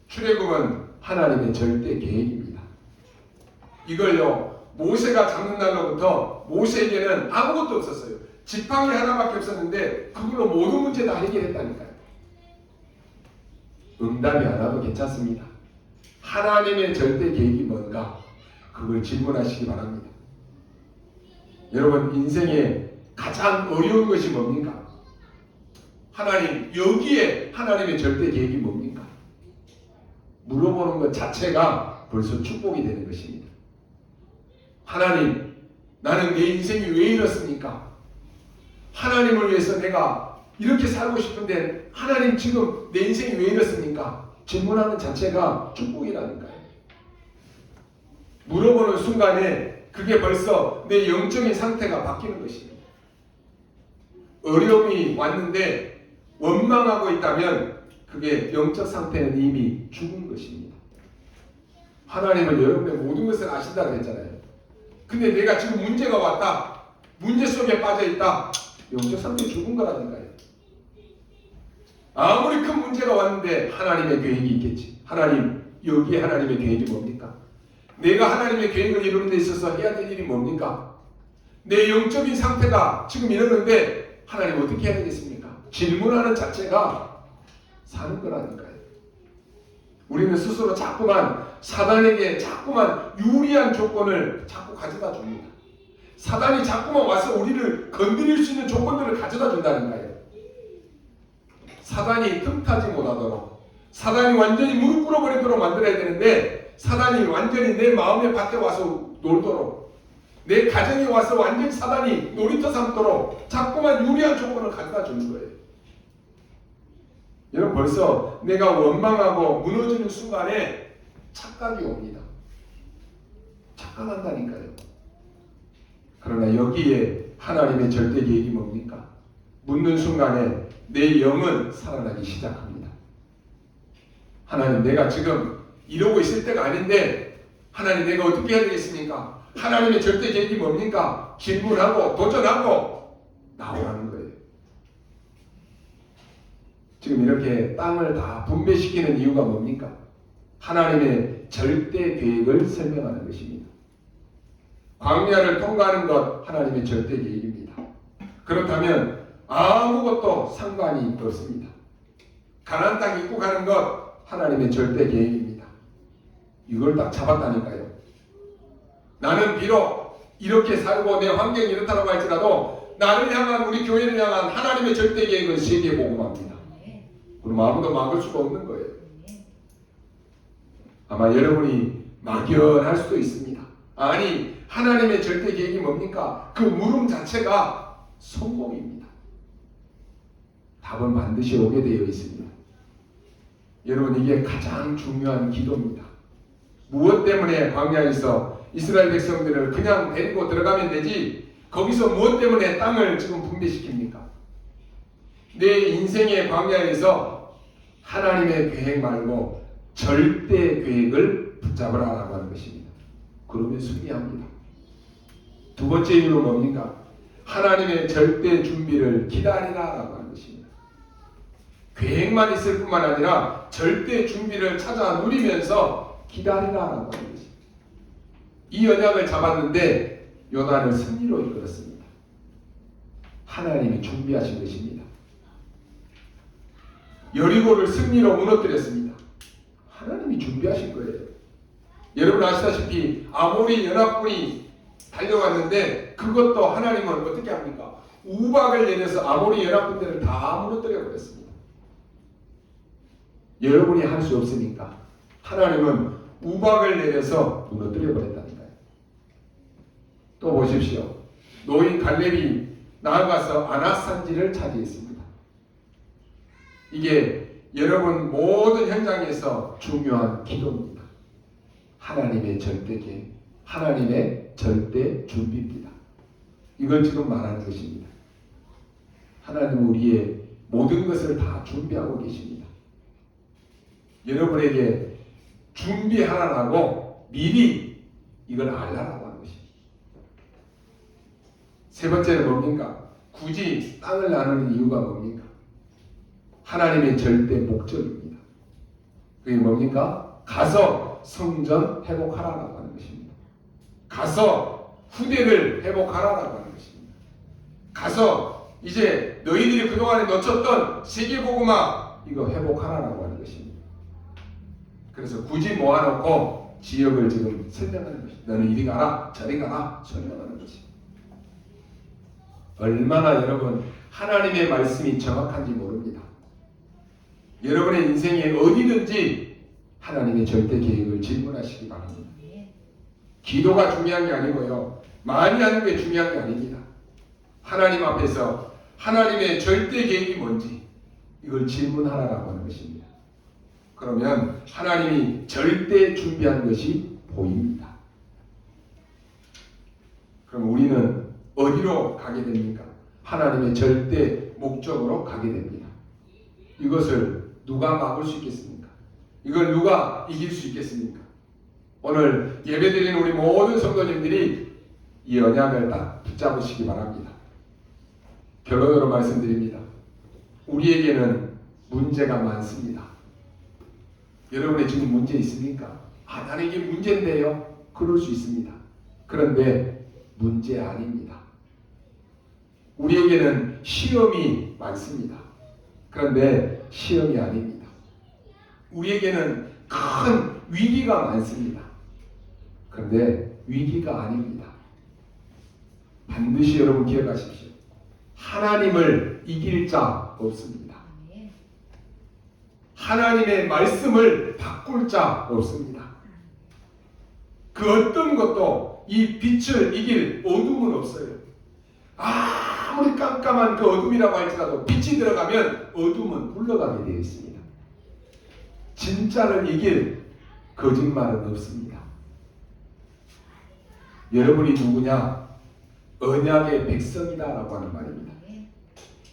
출애굽은 하나님의 절대 계획입니다. 이걸요 모세가 잡는 날로부터 모세에게는 아무것도 없었어요. 지팡이 하나밖에 없었는데 그걸로 모든 문제 다 해결했다니까요. 응답이 안 와도 괜찮습니다. 하나님의 절대 계획이 뭔가 그걸 질문하시기 바랍니다. 여러분 인생에 가장 어려운 것이 뭡니까? 하나님 여기에 하나님의 절대 계획이 뭡니까? 물어보는 것 자체가 벌써 축복이 되는 것입니다. 하나님 나는 내 인생이 왜 이렇습니까? 하나님을 위해서 내가 이렇게 살고 싶은데 하나님 지금 내 인생이 왜 이렇습니까? 질문하는 자체가 축복이라니까요. 물어보는 순간에 그게 벌써 내 영적인 상태가 바뀌는 것입니다. 어려움이 왔는데 원망하고 있다면 그게 영적 상태는 이미 죽은 것입니다. 하나님은 여러분의 모든 것을 아신다고 했잖아요. 근데 내가 지금 문제가 왔다. 문제 속에 빠져있다. 영적 상태 죽은 거라니까요. 아무리 큰 문제가 왔는데 하나님의 계획이 있겠지. 하나님 여기에 하나님의 계획이 뭡니까? 내가 하나님의 계획을 이루는 데 있어서 해야 될 일이 뭡니까? 내 영적인 상태가 지금 이러는데 하나님 어떻게 해야 되겠습니까? 질문하는 자체가 사는 거라니까요. 우리는 스스로 자꾸만 사단에게 자꾸만 유리한 조건을 자꾸 가져다 줍니다. 사단이 자꾸만 와서 우리를 건드릴 수 있는 조건들을 가져다 준다는 거예요. 사단이 틈타지 못하도록, 사단이 완전히 무릎 꿇어버리도록 만들어야 되는데, 사단이 완전히 내 마음의 밭에 와서 놀도록, 내 가정에 와서 완전히 사단이 놀이터 삼도록 자꾸만 유리한 조건을 가져다 주는 거예요. 여러분, 벌써 내가 원망하고 무너지는 순간에 착각이 옵니다. 착각한다니까요. 그러나 여기에 하나님의 절대 계획이 뭡니까? 묻는 순간에 내 영은 살아나기 시작합니다. 하나님, 내가 지금 이러고 있을 때가 아닌데 하나님, 내가 어떻게 해야 되겠습니까? 하나님의 절대 계획이 뭡니까? 질문하고 도전하고 나오라는 거예요. 지금 이렇게 땅을 다 분배시키는 이유가 뭡니까? 하나님의 절대 계획을 설명하는 것입니다. 광야를 통과하는 것 하나님의 절대 계획입니다. 그렇다면 아무것도 상관이 없습니다. 가나안 땅 입국하는 것 하나님의 절대 계획입니다. 이걸 딱 잡았다니까요. 나는 비록 이렇게 살고 내 환경이 이렇다고 할지라도 나를 향한, 우리 교회를 향한 하나님의 절대 계획은 세계에 복음합니다. 그럼 아무도 막을 수가 없는 거예요. 아마 여러분이 막연할 수도 있습니다. 아니, 하나님의 절대 계획이 뭡니까? 그 물음 자체가 성공입니다. 답은 반드시 오게 되어 있습니다. 여러분, 이게 가장 중요한 기도입니다. 무엇 때문에 광야에서 이스라엘 백성들을 그냥 데리고 들어가면 되지, 거기서 무엇 때문에 땅을 지금 분배시킵니까? 내 인생의 광야에서 하나님의 계획 말고 절대 계획을 붙잡으라라고 하는 것입니다. 그러면 승리합니다. 두 번째 이유는 뭡니까? 하나님의 절대 준비를 기다리라라고 하는 것입니다. 계획만 있을 뿐만 아니라 절대 준비를 찾아 누리면서 기다리라라고 하는 것입니다. 이 언약을 잡았는데 요단을 승리로 이끌었습니다. 하나님이 준비하신 것입니다. 여리고를 승리로 무너뜨렸습니다. 하나님이 준비하신 거예요. 여러분 아시다시피 아모리 연합군이 달려갔는데 그것도 하나님은 어떻게 합니까? 우박을 내려서 아모리 연합군들을 다 무너뜨려 버렸습니다. 여러분이 할 수 없으니까 하나님은 우박을 내려서 무너뜨려 버렸다니까요. 또 보십시오. 노인 갈렙이 나아가서 아낫산지를 차지했습니다. 이게 여러분 모든 현장에서 중요한 기도입니다. 하나님의 절대 계획, 하나님의 절대 준비입니다. 이걸 지금 말하는 것입니다. 하나님은 우리의 모든 것을 다 준비하고 계십니다. 여러분에게 준비하라고 미리 이걸 알라라고 하는 것입니다. 세 번째는 뭡니까? 굳이 땅을 나누는 이유가 뭡니까? 하나님의 절대 목적입니다. 그게 뭡니까? 가서 성전 회복하라라고 하는 것입니다. 가서 후대를 회복하라라고 하는 것입니다. 가서 이제 너희들이 그동안에 놓쳤던 세계복음화 이거 회복하라라고 하는 것입니다. 그래서 굳이 모아놓고 지역을 지금 설명하는 것입니다. 너는 이리 가라 저리 가라 설명하는 것입니다. 얼마나 여러분 하나님의 말씀이 정확한지 모릅니다. 여러분의 인생에 어디든지 하나님의 절대 계획을 질문하시기 바랍니다. 기도가 중요한 게 아니고요. 많이 하는 게 중요한 게 아닙니다. 하나님 앞에서 하나님의 절대 계획이 뭔지 이걸 질문하라고 하는 것입니다. 그러면 하나님이 절대 준비한 것이 보입니다. 그럼 우리는 어디로 가게 됩니까? 하나님의 절대 목적으로 가게 됩니다. 이것을 누가 막을 수 있겠습니까? 이걸 누가 이길 수 있겠습니까? 오늘 예배드리는 우리 모든 성도님들이 이 언약을 딱 붙잡으시기 바랍니다. 결론으로 말씀드립니다. 우리에게는 문제가 많습니다. 여러분의 지금 문제 있습니까? 나는 이게 문제인데요. 그럴 수 있습니다. 그런데 문제 아닙니다. 우리에게는 시험이 많습니다. 그런데 시험이 아닙니다. 우리에게는 큰 위기가 많습니다. 그런데 위기가 아닙니다. 반드시 여러분 기억하십시오. 하나님을 이길 자 없습니다. 하나님의 말씀을 바꿀 자 없습니다. 그 어떤 것도 이 빛을 이길 어둠은 없어요. 아무리 깜깜한 그 어둠이라고 할지라도 빛이 들어가면 어둠은 물러가게 되어 있습니다. 진짜를 이길 거짓말은 없습니다. 여러분이 누구냐? 언약의 백성이다라고 하는 말입니다.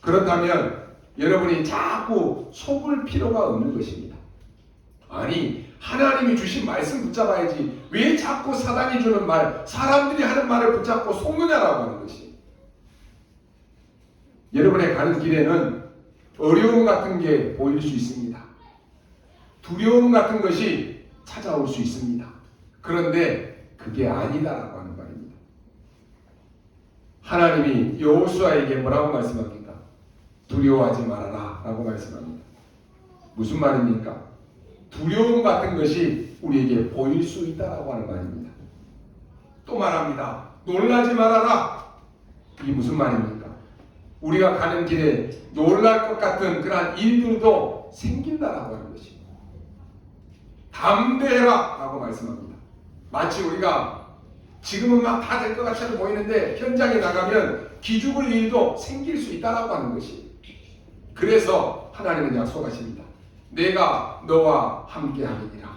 그렇다면 여러분이 자꾸 속을 필요가 없는 것입니다. 아니, 하나님이 주신 말씀 붙잡아야지 왜 자꾸 사단이 주는 말, 사람들이 하는 말을 붙잡고 속느냐라고 하는 것이. 여러분의 가는 길에는 어려움 같은 게 보일 수 있습니다. 두려움 같은 것이 찾아올 수 있습니다. 그런데 그게 아니다라고 하는 말입니다. 하나님이 여호수아에게 뭐라고 말씀합니까? 두려워하지 말아라 라고 말씀합니다. 무슨 말입니까? 두려움 같은 것이 우리에게 보일 수 있다라고 하는 말입니다. 또 말합니다. 놀라지 말아라. 이게 무슨 말입니까? 우리가 가는 길에 놀랄 것 같은 그러한 일들도 생긴다라고 하는 것입니다. 담대해라 라고 말씀합니다. 마치 우리가 지금은 막 다 될 것 같이 보이는데 현장에 나가면 기죽을 일도 생길 수 있다라고 하는 것이. 그래서 하나님은 약속하십니다. 내가 너와 함께 하리라.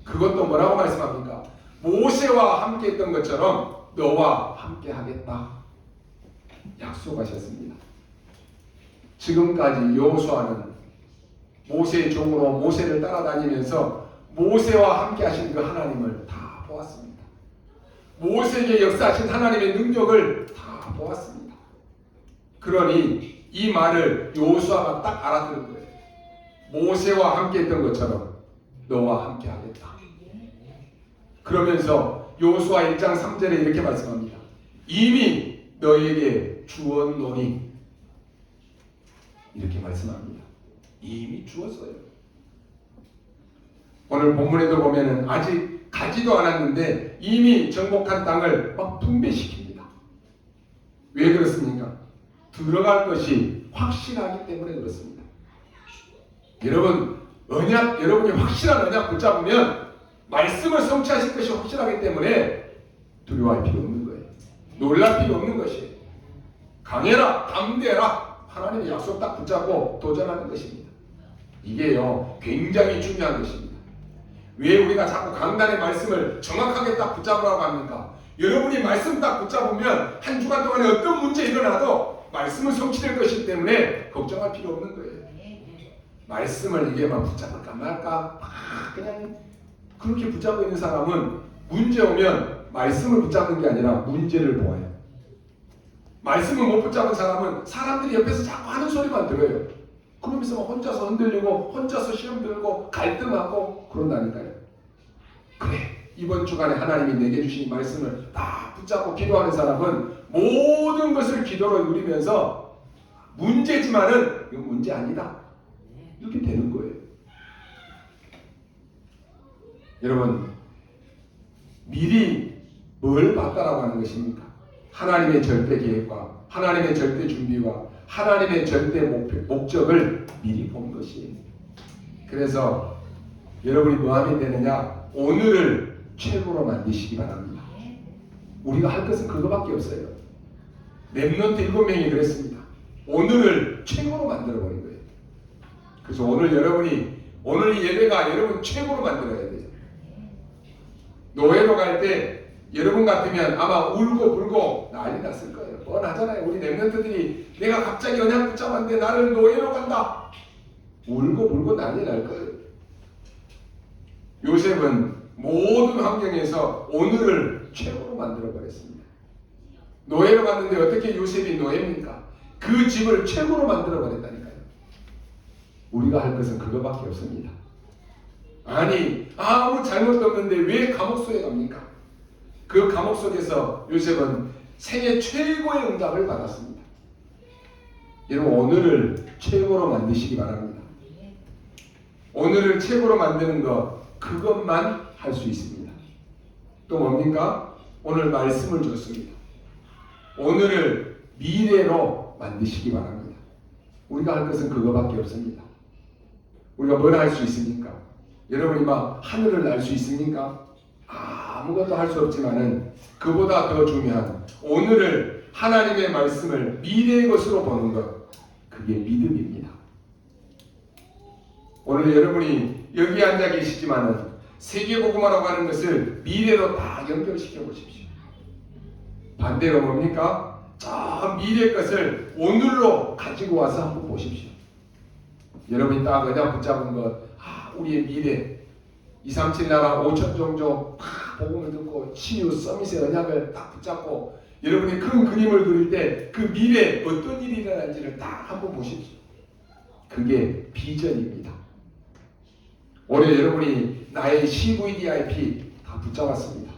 그것도 뭐라고 말씀합니까? 모세와 함께 했던 것처럼 너와 함께 하겠다. 약속하셨습니다. 지금까지 여호수아는 모세의 종으로 모세를 따라다니면서 모세와 함께 하신 그 하나님을 다 보았습니다. 모세에게 역사하신 하나님의 능력을 다 보았습니다. 그러니 이 말을 여호수아가 딱 알아들은 거예요. 모세와 함께 했던 것처럼 너와 함께 하겠다. 그러면서 여호수아 1장 3절에 이렇게 말씀합니다. 이미 너에게 주었노니. 이렇게 말씀합니다. 이미 주었어요. 오늘 본문에도 보면은 아직 가지도 않았는데 이미 정복한 땅을 막 분배시킵니다. 왜 그렇습니까? 들어갈 것이 확실하기 때문에 그렇습니다. 여러분, 여러분이 확실한 언약 붙잡으면 말씀을 성취하실 것이 확실하기 때문에 두려워할 필요 없는 거예요. 놀랄 필요 없는 것이에요. 강해라, 담대해라. 하나님의 약속 딱 붙잡고 도전하는 것입니다. 이게요, 굉장히 중요한 것입니다. 왜 우리가 자꾸 강단의 말씀을 정확하게 딱 붙잡으라고 합니까? 여러분이 말씀 딱 붙잡으면 한 주간 동안에 어떤 문제 일어나도 말씀은 성취될 것이기 때문에 걱정할 필요 없는 거예요. 말씀을 이게만 붙잡을까 말까 그냥 그렇게 붙잡고 있는 사람은 문제 오면 말씀을 붙잡는 게 아니라 문제를 보아요. 말씀을 못 붙잡은 사람은 사람들이 옆에서 자꾸 하는 소리만 들어요. 그러면서 막 혼자서 흔들리고 혼자서 시험 들고 갈등하고 그런다니까요. 그래, 이번 주간에 하나님이 내게 주신 말씀을 다 붙잡고 기도하는 사람은 모든 것을 기도로 누리면서 문제지만은 이건 문제 아니다 이렇게 되는 거예요. 여러분, 미리 뭘 봤다라고 하는 것입니까? 하나님의 절대 계획과 하나님의 절대 준비와 하나님의 절대 목적을 미리 본 것이에요. 그래서 여러분이 뭐 하면 되느냐? 오늘을 최고로 만드시기 바랍니다. 우리가 할 것은 그거밖에 없어요. 렘넌트 7명이 그랬습니다. 오늘을 최고로 만들어버린 거예요. 그래서 오늘 이 예배가 여러분 최고로 만들어야 돼요. 노예로 갈 때 여러분 같으면 아마 울고 불고 난리 났을 거예요. 뻔하잖아요. 우리 렘넌트들이 내가 갑자기 언약 붙잡았는데 나를 노예로 간다. 울고 불고 난리 날 거예요. 요셉은 모든 환경에서 오늘을 최고로 만들어버렸습니다. 노예로 갔는데 어떻게 요셉이 노예입니까? 그 집을 최고로 만들어버렸다니까요. 우리가 할 것은 그거밖에 없습니다. 아니, 아무 잘못도 없는데 왜 감옥소에 갑니까? 그 감옥 속에서 요셉은 생애 최고의 응답을 받았습니다. 여러분, 오늘을 최고로 만드시기 바랍니다. 오늘을 최고로 만드는 것, 그것만 할 수 있습니다. 또 뭡니까? 오늘 말씀을 줬습니다. 오늘을 미래로 만드시기 바랍니다. 우리가 할 것은 그거밖에 없습니다. 우리가 뭘 할 수 있습니까? 여러분이 막 하늘을 날 수 있습니까? 아무것도 할 수 없지만은 그보다 더 중요한 오늘을 하나님의 말씀을 미래의 것으로 보는 것, 그게 믿음입니다. 오늘 여러분이 여기 앉아 계시지만은 세계복음화라고 하는 것을 미래로 다 연결시켜 보십시오. 반대로 뭡니까? 저 미래의 것을 오늘로 가지고 와서 한번 보십시오. 여러분이 딱 그냥 붙잡은 것, 우리의 미래, 237 나라 5천 종족 딱 복음을 듣고 치유 서밋의 언약을 딱 붙잡고 여러분이 큰 그림을 그릴 때 그 미래에 어떤 일이 일어날지를 딱 한번 보십시오. 그게 비전입니다. 올해 여러분이 나의 CVDIP 다 붙잡았습니다.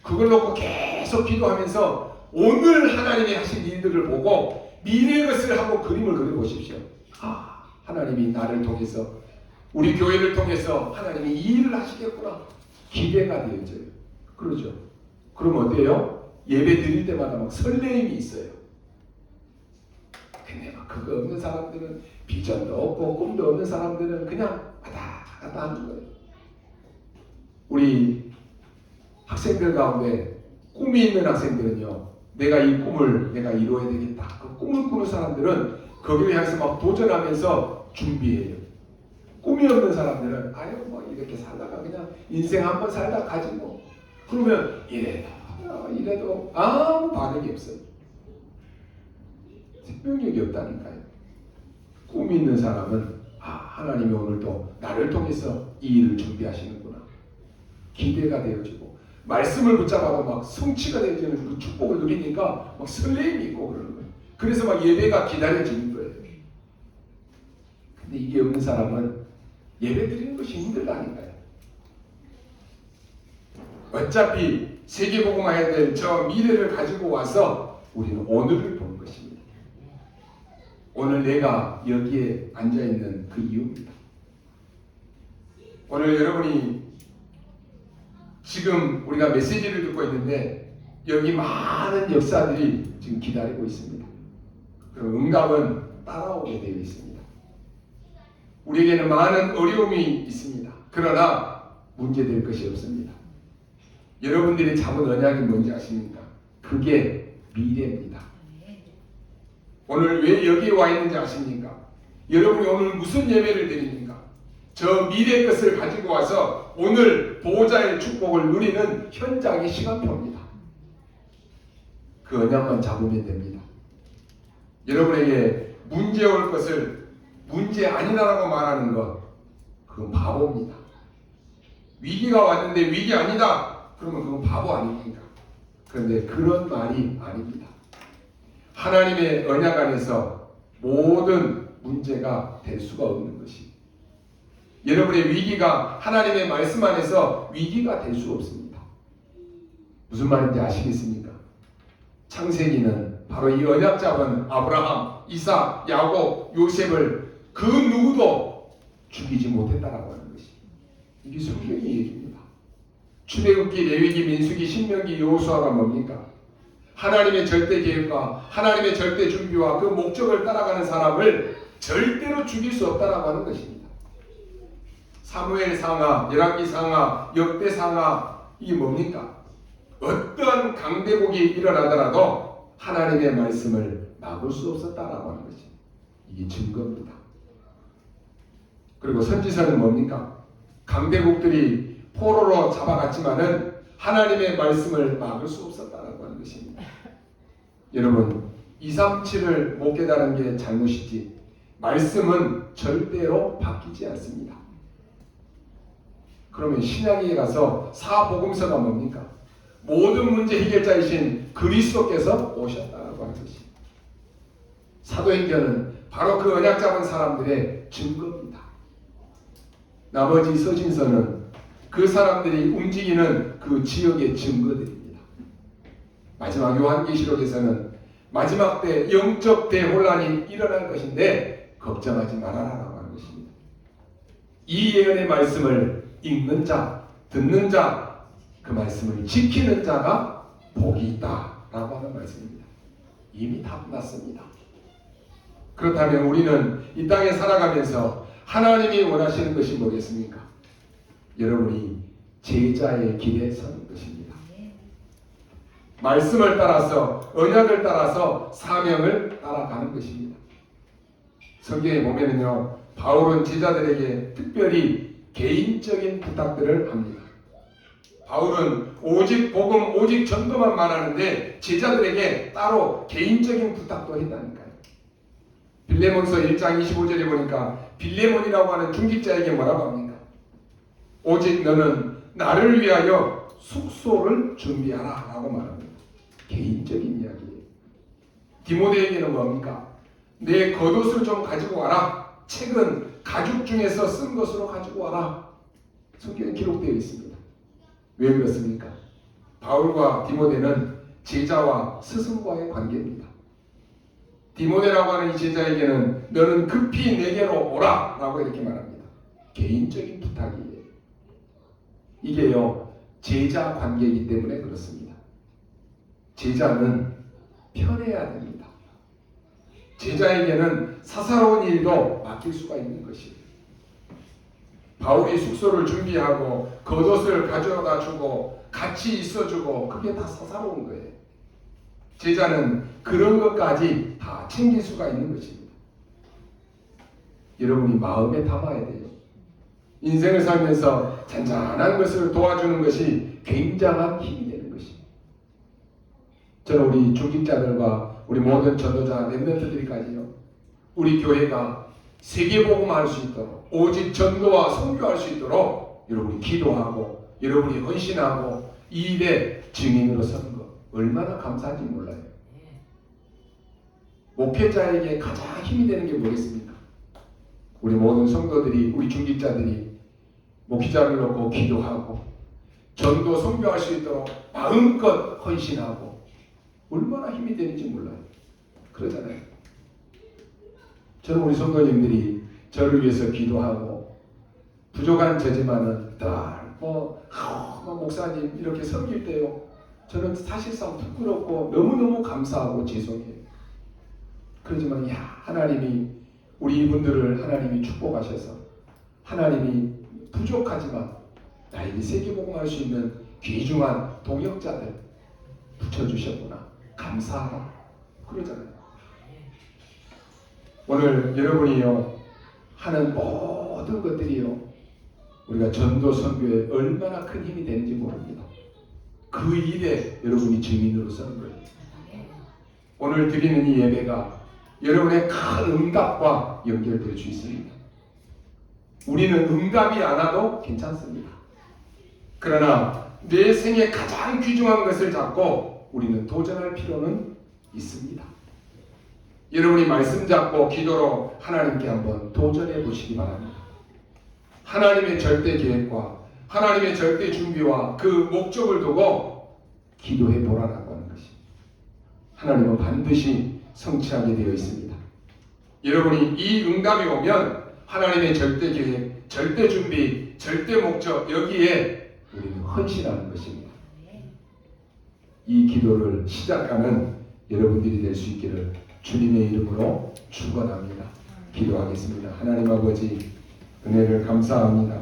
그걸 놓고 계속 기도하면서 오늘 하나님이 하신 일들을 보고 미래의 것을 한번 그림을 그려보십시오. 하나님이 나를 통해서 우리 교회를 통해서 하나님이 이 일을 하시겠구나. 기대가 되어져요. 그러죠. 그럼 어때요? 예배 드릴 때마다 막 설레임이 있어요. 근데 막 그거 없는 사람들은 비전도 없고 꿈도 없는 사람들은 그냥 왔다 갔다 하는 거예요. 우리 학생들 가운데 꿈이 있는 학생들은요, 내가 이 꿈을 내가 이루어야 되겠다. 그 꿈을 꾸는 사람들은 거기를 향해서 막 도전하면서 준비해요. 꿈이 없는 사람들은 뭐 이렇게 살다가 그냥 인생 한번 살다 가지 뭐. 그러면 이래도 아무 반응이 없어요. 생명력이 없다니까요. 꿈이 있는 사람은 하나님이 오늘도 나를 통해서 이 일을 준비하시는구나. 기대가 되어지고 말씀을 붙잡아도 막 성취가 되어지는 그 축복을 누리니까 막 설레임이 있고 그러는 거예요. 그래서 막 예배가 기다려지는 거예요. 근데 이게 없는 사람은 예배 드리는 것이 힘들다니까요. 어차피 세계복음화해야 될 저 미래를 가지고 와서 우리는 오늘을 보는 것입니다. 오늘 내가 여기에 앉아있는 그 이유입니다. 오늘 여러분이 지금 우리가 메시지를 듣고 있는데 여기 많은 역사들이 지금 기다리고 있습니다. 그럼 응답은 따라오게 되어 있습니다. 우리에게는 많은 어려움이 있습니다. 그러나 문제될 것이 없습니다. 여러분들이 잡은 언약이 뭔지 아십니까? 그게 미래입니다. 오늘 왜 여기에 와 있는지 아십니까? 여러분이 오늘 무슨 예배를 드립니까? 저 미래의 것을 가지고 와서 오늘 보호자의 축복을 누리는 현장의 시간표입니다. 그 언약만 잡으면 됩니다. 여러분에게 문제 올 것을 문제 아니다라고 말하는 것, 그건 바보입니다. 위기가 왔는데 위기 아니다, 그러면 그건 바보 아닙니까? 그런데 그런 말이 아닙니다. 하나님의 언약 안에서 모든 문제가 될 수가 없는 것이, 여러분의 위기가 하나님의 말씀 안에서 위기가 될 수 없습니다. 무슨 말인지 아시겠습니까? 창세기는 바로 이 언약 잡은 아브라함, 이삭, 야곱, 요셉을 그 누구도 죽이지 못했다라고 하는 것이, 이게 성경의 얘기입니다. 출애굽기, 레위기, 민수기, 신명기, 여호수아가 뭡니까? 하나님의 절대 계획과 하나님의 절대 준비와 그 목적을 따라가는 사람을 절대로 죽일 수 없다라고 하는 것입니다. 사무엘 상하, 열왕기 상하, 역대 상하, 이게 뭡니까? 어떤 강대국이 일어나더라도 하나님의 말씀을 막을 수 없었다라고 하는 것이, 이게 증거입니다. 그리고 선지서는 뭡니까? 강대국들이 포로로 잡아갔지만은 하나님의 말씀을 막을 수 없었다라고 하는 것입니다. 여러분, 237을 못 깨달은 게 잘못이지 말씀은 절대로 바뀌지 않습니다. 그러면 신약에 가서 사복음서가 뭡니까? 모든 문제 해결자이신 그리스도께서 오셨다라고 하는 것이, 사도행전은 바로 그 언약 잡은 사람들의 증거입니다. 나머지 서신서는 그 사람들이 움직이는 그 지역의 증거들입니다. 마지막 요한계시록에서는 마지막 때 영적 대혼란이 일어날 것인데 걱정하지 말아라라고 하는 것입니다. 이 예언의 말씀을 읽는 자, 듣는 자, 그 말씀을 지키는 자가 복이 있다라고 하는 말씀입니다. 이미 다 끝났습니다. 그렇다면 우리는 이 땅에 살아가면서 하나님이 원하시는 것이 뭐겠습니까? 여러분이 제자의 길에 서는 것입니다. 말씀을 따라서, 언약을 따라서 사명을 따라가는 것입니다. 성경에 보면은요, 바울은 제자들에게 특별히 개인적인 부탁들을 합니다. 바울은 오직 복음, 오직 전도만 말하는데 제자들에게 따로 개인적인 부탁도 했다니까요. 빌레몬서 1장 25절에 보니까 빌레몬이라고 하는 중직자에게 뭐라고 합니까? 오직 너는 나를 위하여 숙소를 준비하라 라고 말합니다. 개인적인 이야기예요. 디모데에게는 뭡니까? 내 겉옷을 좀 가지고 와라. 책은 가죽 중에서 쓴 것으로 가지고 와라. 성경에 기록되어 있습니다. 왜 그렇습니까? 바울과 디모데는 제자와 스승과의 관계입니다. 디모데라고 하는 이 제자에게는 너는 급히 내게로 오라 라고 이렇게 말합니다. 개인적인 부탁이에요. 이게요, 제자 관계이기 때문에 그렇습니다. 제자는 편해야 됩니다. 제자에게는 사사로운 일도 맡길 수가 있는 것이에요. 바울이 숙소를 준비하고 겉옷을 가져다 주고 같이 있어주고 그게 다 사사로운 거예요. 제자는 그런 것까지 다 챙길 수가 있는 것입니다. 여러분이 마음에 담아야 돼요. 인생을 살면서 잔잔한 것을 도와주는 것이 굉장한 힘이 되는 것입니다. 저는 우리 중직자들과 우리 모든 전도자 랩런트들까지요, 우리 교회가 세계복음화 할 수 있도록, 오직 전도와 선교할 수 있도록 여러분이 기도하고 여러분이 헌신하고 이 일에 증인으로 서는 것 얼마나 감사한지 몰라요. 목회자에게 가장 힘이 되는 게 뭐겠습니까? 우리 모든 성도들이, 우리 중직자들이 목회자를 놓고 기도하고 전도 선교할 수 있도록 마음껏 헌신하고 얼마나 힘이 되는지 몰라요. 그러잖아요. 저는 우리 성도님들이 저를 위해서 기도하고 부족한 저지만은 목사님 이렇게 섬길 때요, 저는 사실상 부끄럽고 너무너무 감사하고 죄송해요. 그렇지만 하나님이 우리 이분들을 하나님이 축복하셔서 하나님이 부족하지만 나에게 세계복음할 수 있는 귀중한 동역자들 붙여주셨구나, 감사하다 그러잖아요. 오늘 여러분이요 하는 모든 것들이요 우리가 전도 선교에 얼마나 큰 힘이 되는지 모릅니다. 그 일에 여러분이 증인으로 서는 거예요. 오늘 드리는 이 예배가 여러분의 큰 응답과 연결될 수 있습니다. 우리는 응답이 안 와도 괜찮습니다. 그러나 내 생에 가장 귀중한 것을 잡고 우리는 도전할 필요는 있습니다. 여러분이 말씀 잡고 기도로 하나님께 한번 도전해 보시기 바랍니다. 하나님의 절대 계획과 하나님의 절대 준비와 그 목적을 두고 기도해 보라라고 하는 것입니다. 하나님은 반드시 성취하게 되어 있습니다. 여러분이 이 응답이 오면 하나님의 절대 계획, 절대 준비, 절대 목적, 여기에 우리는 헌신하는 것입니다. 이 기도를 시작하는 여러분들이 될 수 있기를 주님의 이름으로 축원합니다. 기도하겠습니다. 하나님 아버지, 은혜를 감사합니다.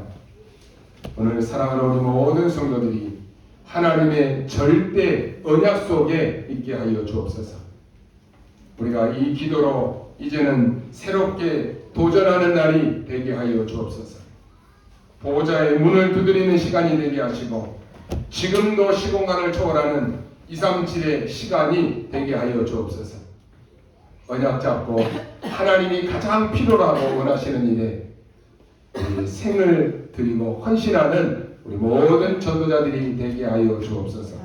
오늘 사랑하는 우리 모든 성도들이 하나님의 절대 언약 속에 있게 하여 주옵소서. 우리가 이 기도로 이제는 새롭게 도전하는 날이 되게 하여 주옵소서. 보호자의 문을 두드리는 시간이 되게 하시고 지금도 시공간을 초월하는 237의 시간이 되게 하여 주옵소서. 언약 잡고 하나님이 가장 필요로 하고 원하시는 일에 우리 생을 드리고 헌신하는 우리 모든 전도자들이 되게 하여 주옵소서.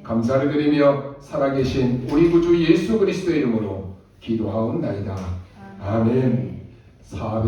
감사를 드리며 살아계신 우리 구주 예수 그리스도의 이름으로 기도하옵나이다. 아멘.